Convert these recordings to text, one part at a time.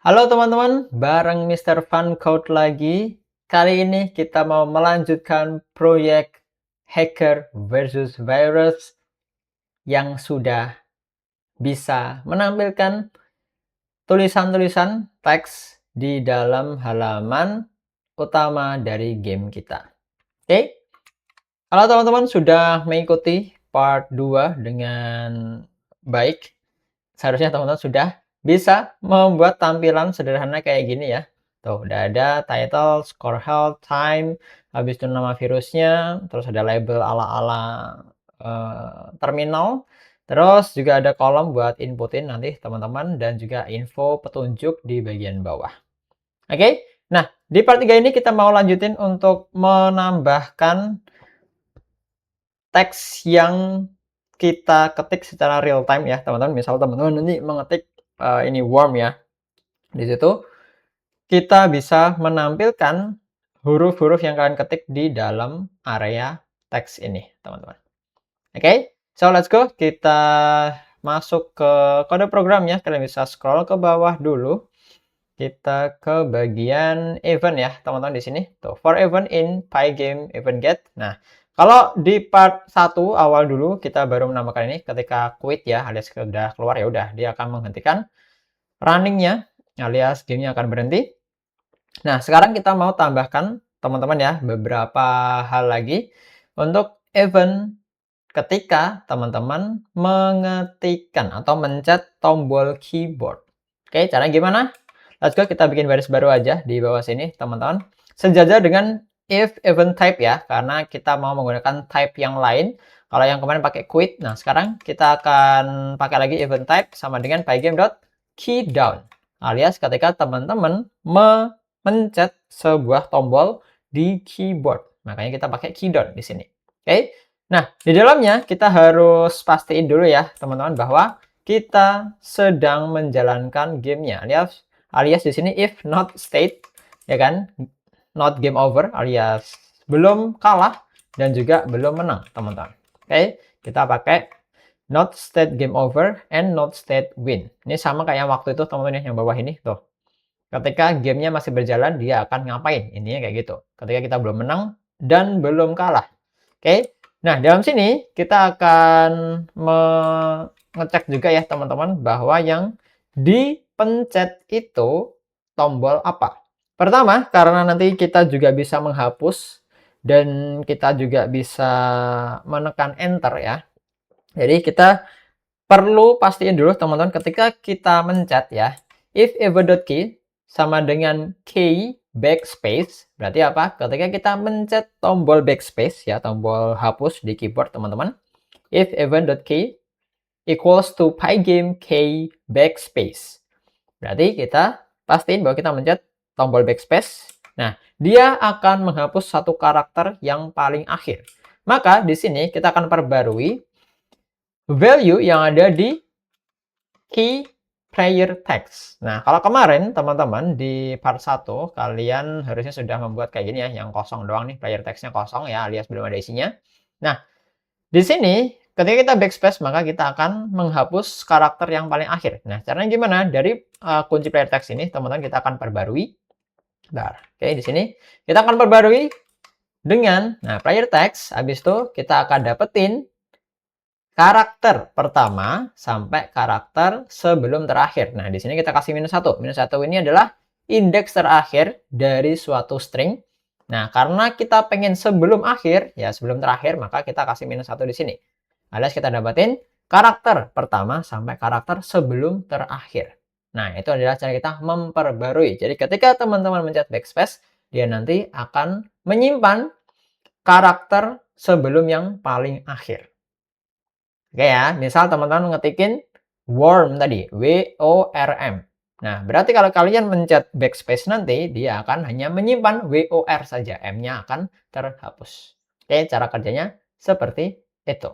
Halo teman-teman, bareng Mister Fun Code lagi. Kali ini kita mau melanjutkan proyek Hacker versus Virus yang sudah bisa menampilkan tulisan-tulisan teks di dalam halaman utama dari game kita. Oke, kalau teman-teman sudah mengikuti part 2 dengan baik, seharusnya teman-teman sudah bisa membuat tampilan sederhana kayak gini ya. Tuh, udah ada title, score health, time, habis itu nama virusnya, terus ada label ala-ala terminal, terus juga ada kolom buat inputin nanti teman-teman dan juga info petunjuk di bagian bawah. Oke, nah di part 3 ini kita mau lanjutin untuk menambahkan teks yang kita ketik secara real time ya teman-teman. Misal teman-teman nanti mengetik ini worm ya. Di situ kita bisa menampilkan huruf-huruf yang kalian ketik di dalam area teks ini, teman-teman. Oke, so let's go. Kita masuk ke kode programnya. Kalian bisa scroll ke bawah dulu. Kita ke bagian event ya, teman-teman di sini. Tuh, for event in Pygame event get. Nah, kalau di part 1 awal dulu kita baru menambahkan ini ketika quit ya, alias sudah keluar ya udah dia akan menghentikan running-nya alias gamenya akan berhenti. Nah, sekarang kita mau tambahkan teman-teman ya beberapa hal lagi untuk event ketika teman-teman mengetikkan atau mencet tombol keyboard. Oke, caranya gimana? Let's go, kita bikin baris baru aja di bawah sini, teman-teman. Sejajar dengan if event type ya, karena kita mau menggunakan type yang lain. Kalau yang kemarin pakai quit, nah sekarang kita akan pakai lagi event type sama dengan pygame.keydown. Alias ketika teman-teman mencet sebuah tombol di keyboard. Makanya kita pakai keydown di sini. Oke. Nah, di dalamnya kita harus pastiin dulu ya, teman-teman, bahwa kita sedang menjalankan gamenya. Alias di sini if not state, ya kan? Not game over, alias belum kalah dan juga belum menang, teman-teman. Oke, kita pakai not state game over and not state win. Ini sama kayak waktu itu, teman-teman, ya, yang bawah ini tuh. Ketika gamenya masih berjalan, dia akan ngapain? Intinya kayak gitu. Ketika kita belum menang dan belum kalah. Oke. Nah, dalam sini kita akan mengecek juga ya, teman-teman, bahwa yang dipencet itu tombol apa. Pertama, karena nanti kita juga bisa menghapus dan kita juga bisa menekan enter ya. Jadi kita perlu pastiin dulu teman-teman ketika kita mencet ya, if ever.key sama dengan key backspace, berarti apa? Ketika kita mencet tombol backspace ya, tombol hapus di keyboard teman-teman, if event.key equals to pygame key backspace. Berarti kita pastiin bahwa kita mencet tombol backspace. Nah, dia akan menghapus satu karakter yang paling akhir. Maka di sini kita akan perbarui value yang ada di key player text. Nah, kalau kemarin teman-teman di part 1 kalian harusnya sudah membuat kayak gini ya, yang kosong doang nih, player text-nya kosong ya, alias belum ada isinya. Nah, di sini ketika kita backspace maka kita akan menghapus karakter yang paling akhir. Nah, caranya gimana? Dari kunci player text ini teman-teman kita akan perbarui. Bentar. Oke, di sini kita akan perbarui dengan player text, habis itu kita akan dapetin karakter pertama sampai karakter sebelum terakhir. Nah, di sini kita kasih minus 1. Minus 1 ini adalah indeks terakhir dari suatu string. Nah, karena kita pengen sebelum akhir, ya sebelum terakhir, maka kita kasih minus 1 di sini. Alias kita dapatin karakter pertama sampai karakter sebelum terakhir. Nah, itu adalah cara kita memperbarui. Jadi ketika teman-teman mencet backspace, dia nanti akan menyimpan karakter sebelum yang paling akhir. Oke ya, misal teman-teman ngetikin worm tadi, W-O-R-M. Nah, berarti kalau kalian mencet backspace nanti, dia akan hanya menyimpan W-O-R saja. M-nya akan terhapus. Oke, cara kerjanya seperti itu.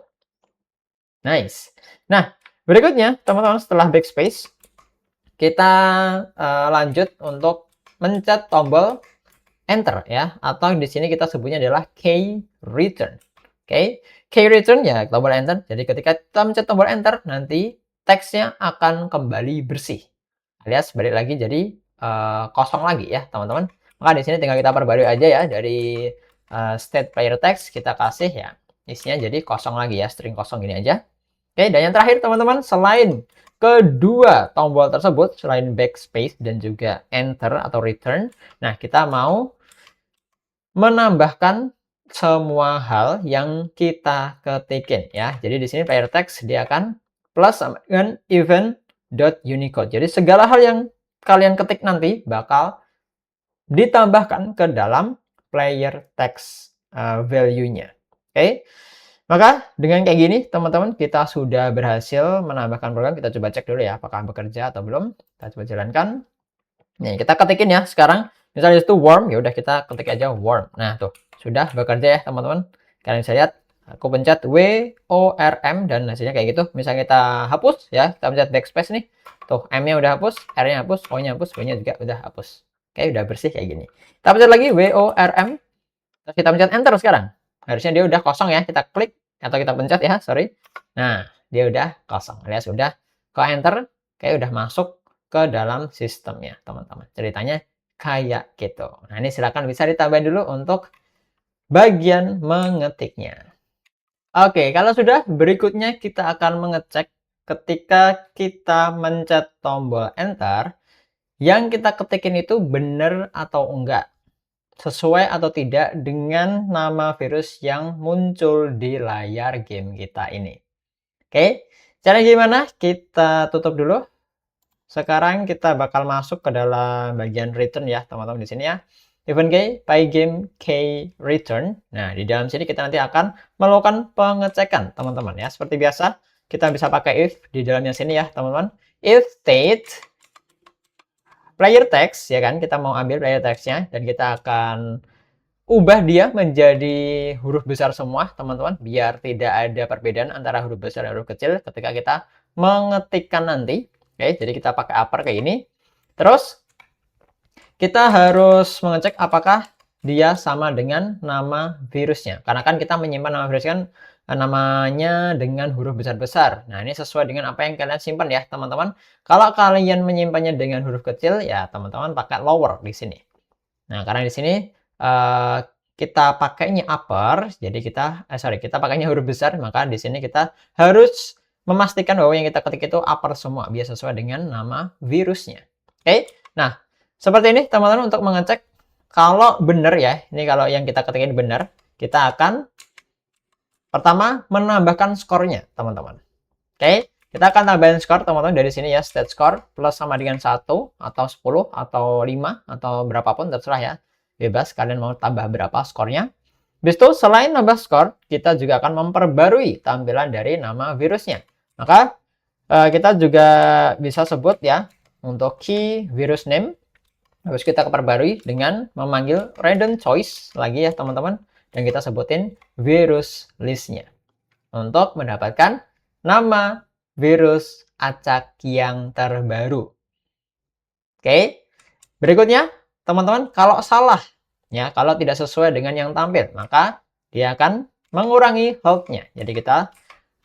Nice. Nah, berikutnya, teman-teman setelah backspace, kita lanjut untuk mencet tombol enter ya, atau di sini kita sebutnya adalah key return. Oke, key return ya tombol enter. Jadi ketika kita mencet tombol enter, nanti teksnya akan kembali bersih. Alias balik lagi jadi kosong lagi ya, teman-teman. Maka di sini tinggal kita perbarui aja ya dari state player text kita kasih ya isinya jadi kosong lagi ya, string kosong gini aja. Oke, dan yang terakhir teman-teman, selain kedua tombol tersebut, selain backspace dan juga enter atau return, nah kita mau menambahkan semua hal yang kita ketikin ya. Jadi di sini player text dia akan plus sama dengan event.unicode. Jadi segala hal yang kalian ketik nanti bakal ditambahkan ke dalam player text value-nya. Oke. Maka dengan kayak gini teman-teman kita sudah berhasil menambahkan program. Kita coba cek dulu ya apakah bekerja atau belum. Kita coba jalankan. Nih, kita ketikin ya sekarang. Misalnya itu worm, ya udah kita ketik aja worm. Nah, tuh, sudah bekerja ya, teman-teman. Kalian bisa lihat, aku pencet WORM dan hasilnya kayak gitu. Misalnya kita hapus ya, kita pencet backspace nih. Tuh, M-nya udah hapus, R-nya hapus, O-nya hapus, B-nya juga udah hapus. Oke, udah bersih kayak gini. Kita pencet lagi WORM, terus kita pencet enter sekarang. Harusnya dia udah kosong ya, kita klik atau kita pencet ya, sorry. Nah, dia udah kosong. Alias udah ke enter, kayak udah masuk ke dalam sistemnya, teman-teman. Ceritanya kayak gitu. Nah, ini silakan bisa ditambahin dulu untuk bagian mengetiknya. Oke, kalau sudah, berikutnya kita akan mengecek ketika kita mencet tombol enter, yang kita ketikin itu benar atau enggak, sesuai atau tidak dengan nama virus yang muncul di layar game kita ini. Oke, cara gimana? Kita tutup dulu. Sekarang kita bakal masuk ke dalam bagian return ya, teman-teman di sini ya. Event key, pygame key return. Nah, di dalam sini kita nanti akan melakukan pengecekan, teman-teman ya. Seperti biasa, kita bisa pakai if di dalamnya sini ya, teman-teman. If state player text ya kan, kita mau ambil player textnya dan kita akan ubah dia menjadi huruf besar semua, teman-teman, biar tidak ada perbedaan antara huruf besar dan huruf kecil ketika kita mengetikkan nanti. Oke, jadi kita pakai upper kayak ini. Terus kita harus mengecek apakah dia sama dengan nama virusnya. Karena kan kita menyimpan nama virus kan namanya dengan huruf besar-besar. Nah, ini sesuai dengan apa yang kalian simpan ya, teman-teman. Kalau kalian menyimpannya dengan huruf kecil, ya teman-teman pakai lower di sini. Nah, karena di sini kita pakainya upper, jadi kita pakainya huruf besar, maka di sini kita harus memastikan bahwa yang kita ketik itu upper semua, biar sesuai dengan nama virusnya. Oke, nah seperti ini teman-teman untuk mengecek kalau benar ya, ini kalau yang kita ketik ini benar, kita akan pertama menambahkan skornya teman-teman. Oke, kita akan tambahin skor teman-teman dari sini ya, state score plus sama dengan 1 atau 10 atau 5 atau berapapun terserah ya. Bebas kalian mau tambah berapa skornya. Habis itu selain nambah skor, kita juga akan memperbarui tampilan dari nama virusnya. Maka kita juga bisa sebut ya untuk key virus name. Harus kita perbarui dengan memanggil random choice lagi ya teman-teman. Dan kita sebutin virus listnya. Untuk mendapatkan nama virus acak yang terbaru. Oke, berikutnya teman-teman, kalau salah ya, kalau tidak sesuai dengan yang tampil, maka dia akan mengurangi hold-nya. Jadi kita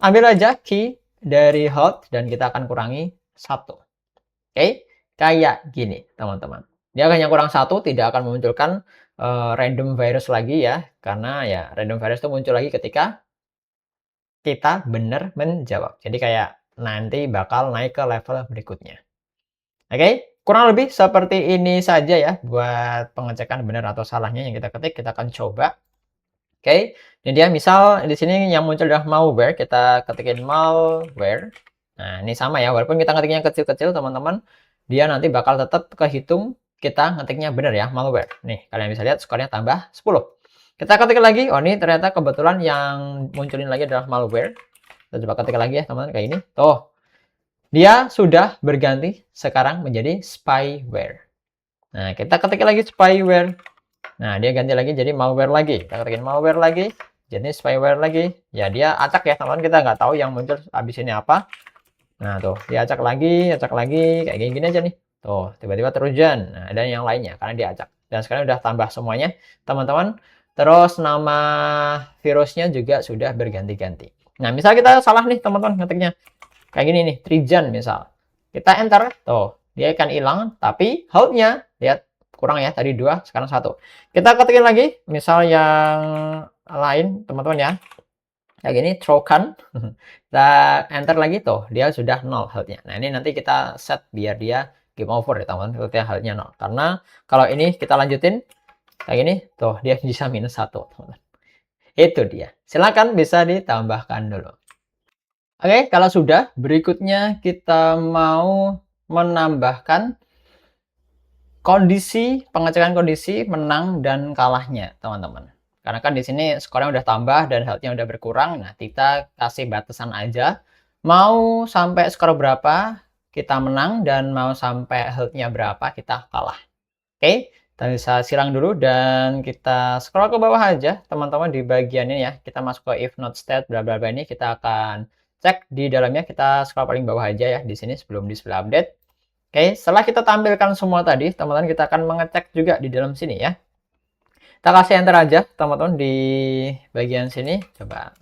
ambil aja key dari hold dan kita akan kurangi 1. Oke, kayak gini teman-teman. Dia hanya kurang 1, tidak akan memunculkan random virus lagi ya, karena ya random virus itu muncul lagi ketika kita benar menjawab. Jadi kayak nanti bakal naik ke level berikutnya. Oke, kurang lebih seperti ini saja ya buat pengecekan benar atau salahnya yang kita ketik. Kita akan coba. Oke, ini dia misal di sini yang muncul adalah malware. Kita ketikin malware. Nah, ini sama ya. Walaupun kita ngetiknya kecil-kecil teman-teman, dia nanti bakal tetap kehitung kita ngetiknya benar ya, malware. Nih, kalian bisa lihat skornya tambah 10. Kita ketik lagi. Oh, ini ternyata kebetulan yang munculin lagi adalah malware. Kita coba ketik lagi ya, teman-teman, kayak ini. Tuh, dia sudah berganti sekarang menjadi spyware. Nah, kita ketik lagi spyware. Nah, dia ganti lagi jadi malware lagi. Kita ketikin malware lagi, jadi spyware lagi. Ya, dia acak ya, teman-teman. Kita nggak tahu yang muncul abis ini apa. Nah, tuh, dia acak lagi, kayak gini-gini aja nih. Tuh, tiba-tiba terujan. Nah, dan yang lainnya, karena dia acak. Dan sekarang udah tambah semuanya, teman-teman. Terus nama virusnya juga sudah berganti-ganti. Nah, misal kita salah nih, teman-teman, ngetiknya. Kayak gini nih, Trijan misal. Kita enter, tuh, dia akan hilang, tapi health-nya lihat kurang ya, tadi 2, sekarang 1. Kita ketikin lagi, misal yang lain teman-teman ya. Kayak gini, throw-kan. Kita enter lagi tuh, dia sudah 0 health-nya. Nah, ini nanti kita set biar dia game over ya teman-teman, ketika health-nya 0. Karena kalau ini kita lanjutin kayak gini, tuh dia bisa minus 1, teman-teman. Itu dia. Silakan bisa ditambahkan dulu. Oke, kalau sudah, berikutnya kita mau menambahkan pengecekan kondisi menang dan kalahnya, teman-teman. Karena kan di sini skornya udah tambah dan health-nya udah berkurang. Nah, kita kasih batasan aja. Mau sampai skor berapa, kita menang, dan mau sampai health-nya berapa, kita kalah. Oke, kita bisa silang dulu dan kita scroll ke bawah aja, teman-teman, di bagian ini ya. Kita masuk ke if not state bla bla bla ini, kita akan cek di dalamnya. Kita scroll paling bawah aja ya di sini sebelum display update. Oke, setelah kita tampilkan semua tadi, teman-teman, kita akan mengecek juga di dalam sini ya. Kita kasih enter aja, teman-teman, di bagian sini. Coba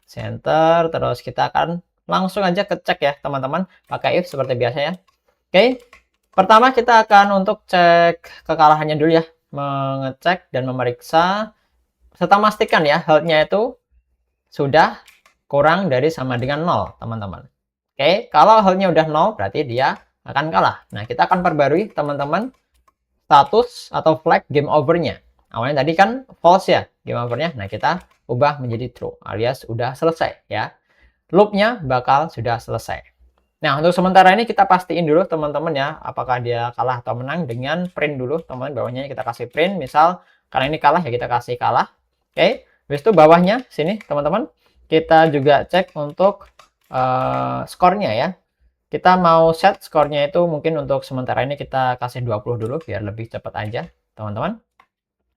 kita enter, terus kita akan langsung aja kecek ya, teman-teman, pakai if seperti biasa ya. Oke, pertama kita akan untuk cek kekalahannya dulu ya, mengecek dan memeriksa serta memastikan ya health-nya itu sudah kurang dari sama dengan 0, teman-teman. Oke, kalau health-nya udah 0 berarti dia akan kalah. Nah, kita akan perbarui, teman-teman, status atau flag game over-nya. Awalnya tadi kan false ya game over-nya. Nah, kita ubah menjadi true alias udah selesai ya. Loop-nya bakal sudah selesai. Nah, untuk sementara ini kita pastiin dulu, teman-teman ya, apakah dia kalah atau menang dengan print dulu, teman-teman. Bawahnya kita kasih print, misal karena ini kalah ya kita kasih kalah. Oke, habis itu bawahnya sini, teman-teman, kita juga cek untuk skornya ya. Kita mau set skornya itu mungkin untuk sementara ini kita kasih 20 dulu biar lebih cepat aja, teman-teman.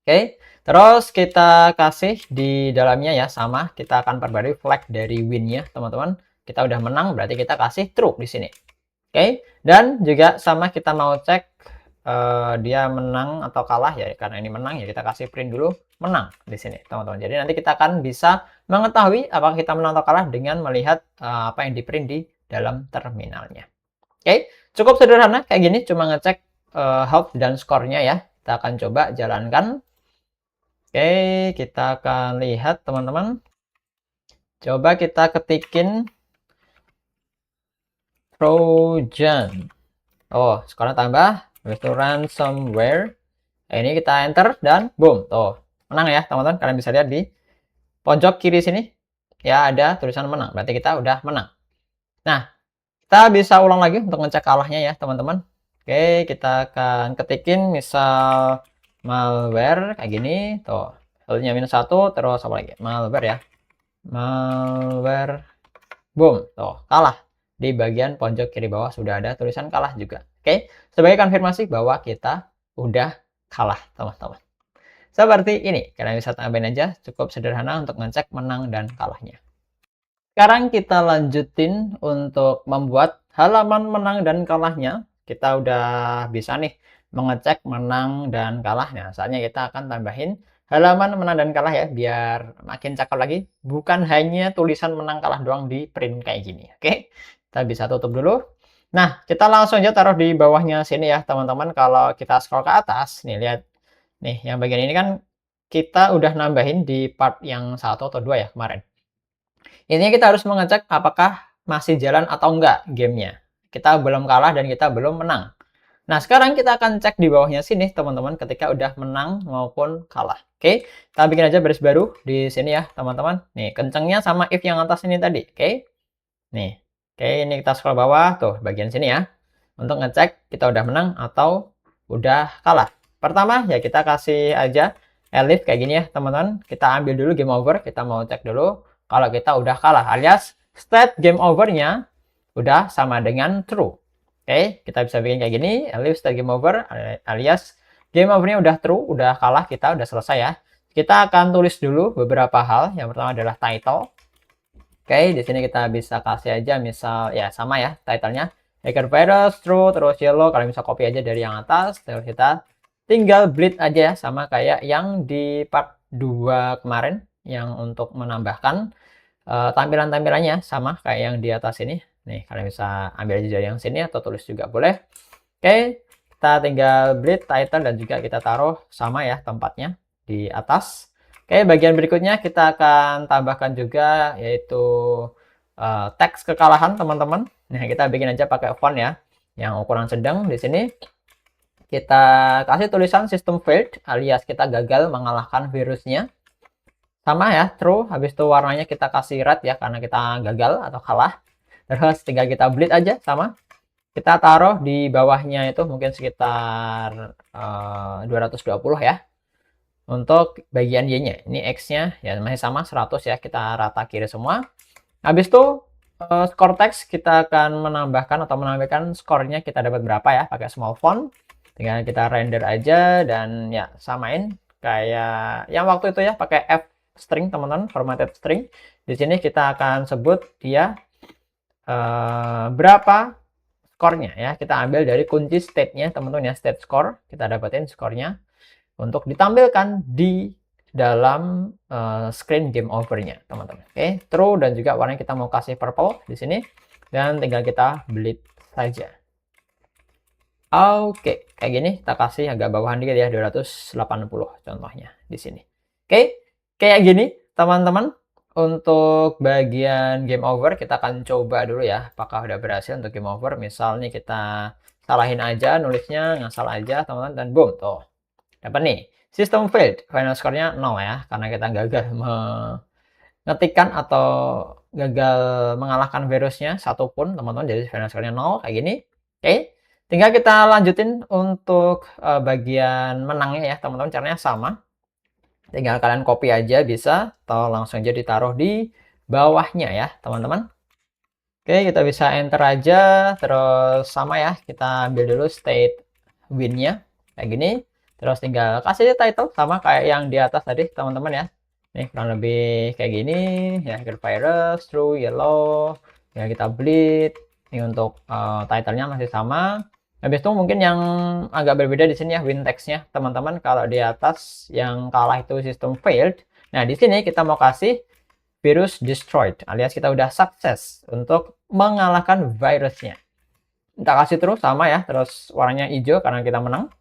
Oke, terus kita kasih di dalamnya ya, sama kita akan perbarui flag dari win-nya, teman-teman. Kita udah menang berarti kita kasih true di sini. Oke, dan juga sama kita mau cek dia menang atau kalah ya, karena ini menang ya kita kasih print dulu menang di sini, teman-teman. Jadi nanti kita akan bisa mengetahui apakah kita menang atau kalah dengan melihat apa yang di print di dalam terminalnya. Oke, cukup sederhana kayak gini, cuma ngecek health dan skornya ya. Kita akan coba jalankan. Oke, kita akan lihat, teman-teman. Coba kita ketikin Trojan. Oh, skornya tambah. Habis itu ransomware. Ini kita enter dan boom. Tuh, menang ya, teman-teman. Kalian bisa lihat di pojok kiri sini. Ya, ada tulisan menang. Berarti kita udah menang. Nah, kita bisa ulang lagi untuk ngecek kalahnya ya, teman-teman. Oke, kita akan ketikin misal malware kayak gini. Tuh, health-nya -1, terus apa lagi? Malware ya. Malware. Boom. Tuh, kalah. Di bagian pojok kiri bawah sudah ada tulisan kalah juga. Oke, sebagai konfirmasi bahwa kita udah kalah, teman-teman. Seperti ini, kalian bisa tambahin aja, cukup sederhana untuk ngecek menang dan kalahnya. Sekarang kita lanjutin untuk membuat halaman menang dan kalahnya. Kita udah bisa nih mengecek menang dan kalahnya. Saatnya kita akan tambahin halaman menang dan kalah ya, biar makin cakep lagi. Bukan hanya tulisan menang kalah doang di print kayak gini. Oke, kita bisa tutup dulu. Nah, kita langsung aja taruh di bawahnya sini ya, teman-teman. Kalau kita scroll ke atas, nih lihat. Nih, yang bagian ini kan kita udah nambahin di part yang 1 atau 2 ya kemarin. Intinya kita harus mengecek apakah masih jalan atau enggak gamenya. Kita belum kalah dan kita belum menang. Nah, sekarang kita akan cek di bawahnya sini, teman-teman, ketika udah menang maupun kalah. Oke, kita bikin aja baris baru di sini ya, teman-teman. Nih, kencengnya sama if yang atas ini tadi. Oke, nih. Oke, ini kita scroll bawah, tuh, bagian sini ya. Untuk ngecek kita udah menang atau udah kalah. Pertama, ya kita kasih aja elif kayak gini ya, teman-teman. Kita ambil dulu game over, kita mau cek dulu kalau kita udah kalah, alias state game over-nya udah sama dengan true. Oke, kita bisa bikin kayak gini, elif state game over, alias game over-nya udah true, udah kalah, kita udah selesai ya. Kita akan tulis dulu beberapa hal. Yang pertama adalah title. Oke, di sini kita bisa kasih aja misal ya sama ya titlenya. Hacker virus, true, terus yellow. Kalian bisa copy aja dari yang atas. Terus kita tinggal bleed aja ya, sama kayak yang di part 2 kemarin. Yang untuk menambahkan tampilan-tampilannya sama kayak yang di atas ini. Nih, kalian bisa ambil aja dari yang sini atau tulis juga boleh. Oke, kita tinggal bleed title dan juga kita taruh sama ya tempatnya di atas. Oke, bagian berikutnya kita akan tambahkan juga yaitu teks kekalahan teman-teman. Nah, kita bikin aja pakai font ya yang ukuran sedang. Di sini kita kasih tulisan system failed alias kita gagal mengalahkan virusnya. Sama ya, true. Habis itu warnanya kita kasih red ya karena kita gagal atau kalah. Terus tinggal kita bleed aja sama. Kita taruh di bawahnya itu mungkin sekitar 220 ya. Untuk bagian Y-nya. Ini X-nya ya masih sama 100 ya. Kita rata kiri semua. Habis itu skor teks kita akan menambahkan atau menampilkan skornya kita dapat berapa ya pakai small font. Tinggal kita render aja dan ya samain kayak yang waktu itu ya pakai F string teman-teman, formatted string. Di sini kita akan sebut dia berapa skornya ya. Kita ambil dari kunci state-nya teman-teman ya, state score. Kita dapetin skornya untuk ditampilkan di dalam screen game over-nya teman-teman. Oke, true dan juga warnanya kita mau kasih purple di sini dan tinggal kita bleed saja. Oke, kayak gini kita kasih agak bawahan dikit ya 280 contohnya di sini. Oke, kayak gini teman-teman. Untuk bagian game over kita akan coba dulu ya apakah udah berhasil untuk game over. Misal nih kita salahin aja nulisnya, ngasal aja teman-teman dan boom tuh. Dapat nih, system failed. Final score-nya 0 ya karena kita gagal mengetikkan atau gagal mengalahkan virusnya satupun teman-teman. Jadi final score-nya 0 kayak gini. Oke. Tinggal kita lanjutin untuk bagian menangnya ya teman-teman. Caranya sama. Tinggal kalian copy aja bisa atau langsung aja ditaruh di bawahnya ya teman-teman. Oke, kita bisa enter aja terus sama ya. Kita ambil dulu state win-nya kayak gini. Terus tinggal kasih title sama kayak yang di atas tadi teman-teman ya. Nih kurang lebih kayak gini ya, virus, true, yellow. Ya kita bleed. Ini untuk title-nya masih sama. Habis itu mungkin yang agak berbeda di sini ya win text-nya teman-teman. Kalau di atas yang kalah itu system failed. Nah, di sini kita mau kasih virus destroyed alias kita udah sukses untuk mengalahkan virusnya. Kita kasih terus sama ya, terus warnanya hijau karena kita menang.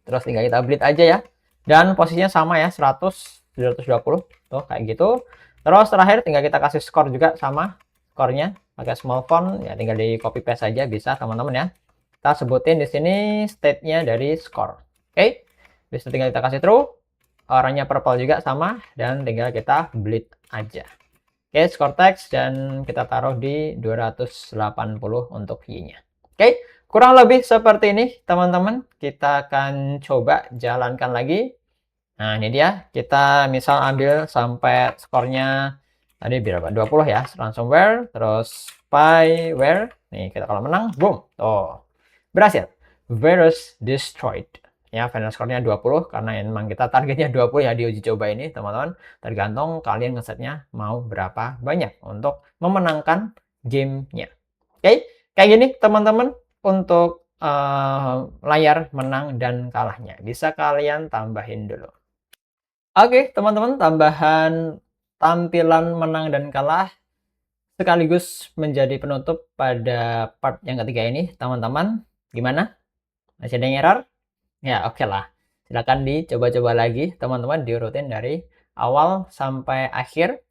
Terus tinggal kita bleed aja ya. Dan posisinya sama ya, 100, 220 tuh kayak gitu. Terus terakhir tinggal kita kasih skor juga sama skornya pakai small font ya, tinggal di copy paste aja bisa teman-teman ya. Kita sebutin di sini state-nya dari skor. Oke. Bisa tinggal kita kasih true. Warnanya purple juga sama dan tinggal kita bleed aja. Oke, skor teks dan kita taruh di 280 untuk Y-nya. Oke, kurang lebih seperti ini teman-teman. Kita akan coba jalankan lagi. Nah, ini dia. Kita misal ambil sampai skornya tadi berapa? 20 ya. Ransomware, terus spyware. Nih, kita kalau menang, boom. Tuh. Berhasil. Virus destroyed. Ya, final score-nya 20 karena memang kita targetnya 20 ya di uji coba ini, teman-teman. Tergantung kalian ngesetnya mau berapa banyak untuk memenangkan gamenya. Oke, kayak gini teman-teman untuk layar menang dan kalahnya. Bisa kalian tambahin dulu. Oke, teman-teman, tambahan tampilan menang dan kalah sekaligus menjadi penutup pada part yang ketiga ini, teman-teman. Gimana? Masih ada yang error? Ya, oke lah. Silakan dicoba-coba lagi, teman-teman, diurutin dari awal sampai akhir.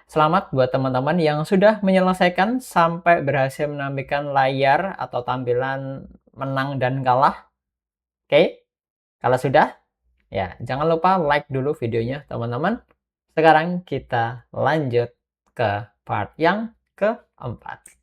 Selamat buat teman-teman yang sudah menyelesaikan sampai berhasil menampilkan layar atau tampilan menang dan kalah. Oke, kalau sudah, ya jangan lupa like dulu videonya, teman-teman. Sekarang kita lanjut ke part yang keempat.